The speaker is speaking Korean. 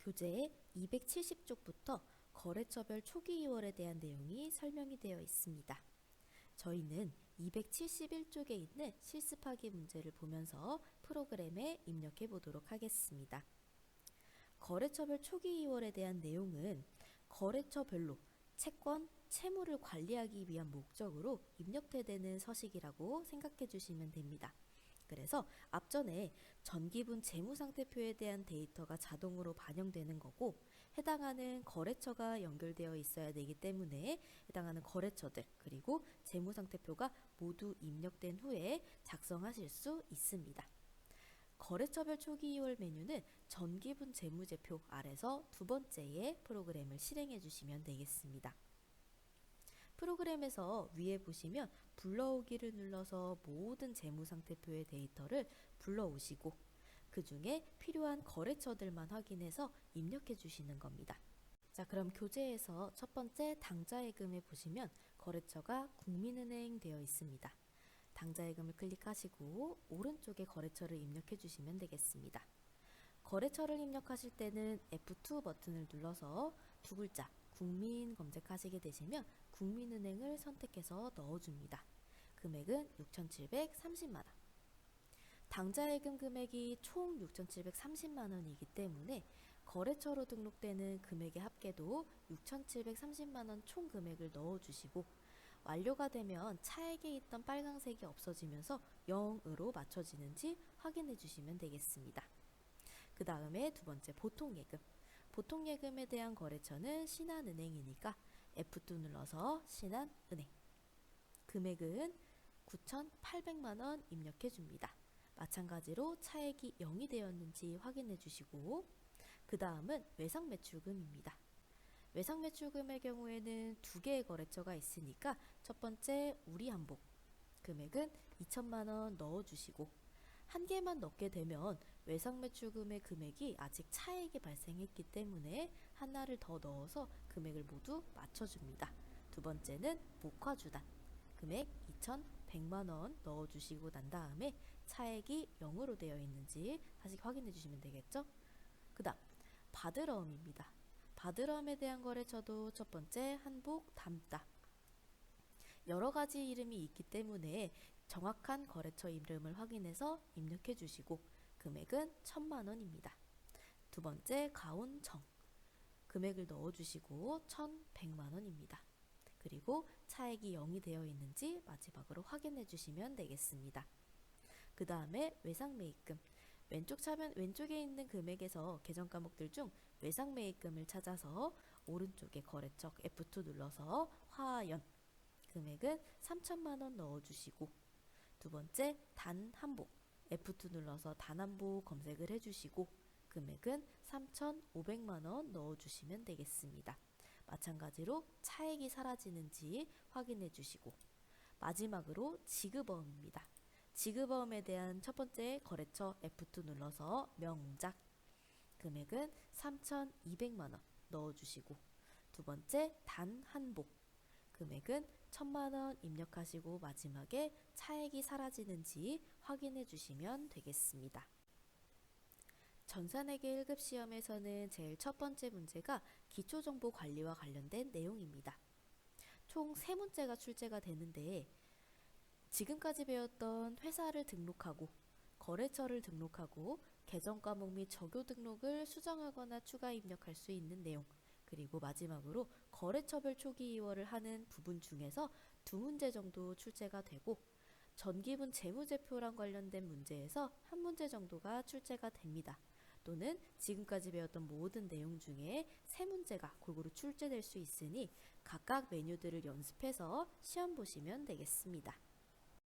교재 270쪽부터 거래처별 초기 이월에 대한 내용이 설명이 되어 있습니다. 저희는 271쪽에 있는 실습하기 문제를 보면서 프로그램에 입력해 보도록 하겠습니다. 거래처별 초기 이월에 대한 내용은 거래처별로 채권, 채무를 관리하기 위한 목적으로 입력되는 서식이라고 생각해 주시면 됩니다. 그래서 앞전에 전기분 재무상태표에 대한 데이터가 자동으로 반영되는 거고, 해당하는 거래처가 연결되어 있어야 되기 때문에 해당하는 거래처들 그리고 재무상태표가 모두 입력된 후에 작성하실 수 있습니다. 거래처별 초기 이월 메뉴는 전기분 재무제표 아래서 두 번째의 프로그램을 실행해 주시면 되겠습니다. 프로그램에서 위에 보시면 불러오기를 눌러서 모든 재무상태표의 데이터를 불러오시고 그 중에 필요한 거래처들만 확인해서 입력해 주시는 겁니다. 자, 그럼 교재에서 첫 번째 당좌예금에 보시면 거래처가 국민은행 되어 있습니다. 당좌예금을 클릭하시고 오른쪽에 거래처를 입력해 주시면 되겠습니다. 거래처를 입력하실 때는 F2 버튼을 눌러서 두 글자 국민 검색하시게 되시면 국민은행을 선택해서 넣어줍니다. 금액은 6,730만원. 당좌예금 금액이 총 6,730만원이기 때문에 거래처로 등록되는 금액의 합계도 6,730만원 총 금액을 넣어주시고 완료가 되면 차액에 있던 빨간색이 없어지면서 0으로 맞춰지는지 확인해 주시면 되겠습니다. 그 다음에 두 번째 보통예금. 보통예금에 대한 거래처는 신한은행이니까 F2 눌러서 신한은행. 금액은 9,800만원 입력해 줍니다. 마찬가지로 차액이 0이 되었는지 확인해 주시고 그 다음은 외상매출금입니다. 외상매출금의 경우에는 두 개의 거래처가 있으니까 첫 번째 우리한복 금액은 2천만원 넣어주시고 한 개만 넣게 되면 외상매출금의 금액이 아직 차액이 발생했기 때문에 하나를 더 넣어서 금액을 모두 맞춰줍니다. 두 번째는 목화주단 금액 2,100만원 넣어주시고 난 다음에 차액이 0으로 되어 있는지 다시 확인해 주시면 되겠죠? 그 다음 바드러움입니다. 바드러움에 대한 거래처도 첫 번째 한복 담다. 여러 가지 이름이 있기 때문에 정확한 거래처 이름을 확인해서 입력해 주시고 금액은 1,000만원입니다. 두 번째 가온정 금액을 넣어주시고 1,100만원입니다. 그리고 차액이 0이 되어 있는지 마지막으로 확인해 주시면 되겠습니다. 그 다음에 외상매입금. 왼쪽에 있는 금액에서 계정 과목들 중 외상매입금을 찾아서 오른쪽에 거래처 F2 눌러서 화연 금액은 3천만원 넣어주시고 두 번째 단한복 F2 눌러서 단한복 검색을 해주시고 금액은 3,500만원 넣어주시면 되겠습니다. 마찬가지로 차액이 사라지는지 확인해 주시고 마지막으로 지급어음입니다. 지급어음에 대한 첫 번째 거래처 F2 눌러서 명작 금액은 3,200만원 넣어주시고 두 번째 단한복 금액은 1,000만원 입력하시고 마지막에 차액이 사라지는지 확인해 주시면 되겠습니다. 전산회계 1급 시험에서는 제일 첫 번째 문제가 기초정보 관리와 관련된 내용입니다. 총 3문제가 출제가 되는데 지금까지 배웠던 회사를 등록하고 거래처를 등록하고 계정 과목 및 적요 등록을 수정하거나 추가 입력할 수 있는 내용 그리고 마지막으로 거래처별 초기 이월을 하는 부분 중에서 두 문제 정도 출제가 되고 전기분 재무제표랑 관련된 문제에서 한 문제 정도가 출제가 됩니다. 또는 지금까지 배웠던 모든 내용 중에 세 문제가 골고루 출제될 수 있으니 각각 메뉴들을 연습해서 시험 보시면 되겠습니다.